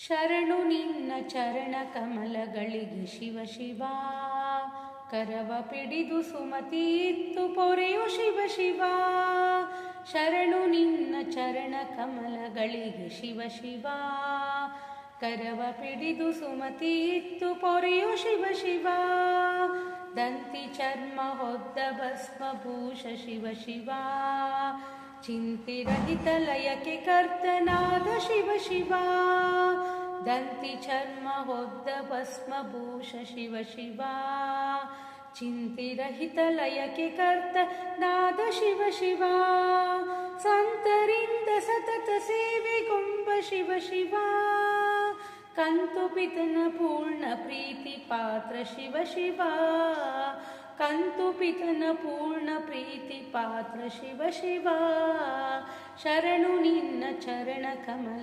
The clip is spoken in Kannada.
ಶರಣು ನಿನ್ನ ಚರಣ ಕಮಲಗಳಿಗೆ ಶಿವ ಶಿವ. ಕರವ ಪಿಡಿದು ಸುಮತಿ ಇತ್ತು ಪೊರೆಯು ಶಿವ ಶಿವ. ಶರಣು ನಿನ್ನ ಚರಣ ಕಮಲಗಳಿಗೆ ಶಿವ ಶಿವ. ಕರವ ಪಿಡಿದು ಸುಮತಿ ಇತ್ತು ಪೊರೆಯು ಶಿವ ಶಿವ. ದಂತಿ ಚರ್ಮ ಹೊದ್ದ ಭಸ್ಮಭೂಷ ಶಿವ ಶಿವ. ಚಿಂತಿರಹಿತ ಲಯಕ್ಕೆ ಕರ್ತನಾದ ಶಿವ ಶಿವ. ದಂತಿ ಚರ್ಮ ಹೊದ್ದ ಭಸ್ಮಭೂಷ ಶಿವ ಶಿವ. ಚಿಂತಿರಹಿತ ಲಯಕ್ಕೆ ಕರ್ತನಾದ ಶಿವ ಶಿವ. ಸಂತರಿಂದ ಸತತ ಸೇವೆಗೊಂಬ ಶಿವ ಶಿವ. ಕಂತು ಪಿತನ ಪೂರ್ಣ ಪ್ರೀತಿ ಪಾತ್ರ ಶಿವ ಶಿವ. ಕಂತು ಪಿತನ ಪೂರ್ಣ ಪ್ರೀತಿ ಪಾತ್ರ ಶಿವ ಶಿವ. ಶರಣು ನಿನ್ನ ಚರಣ ಕಮಲ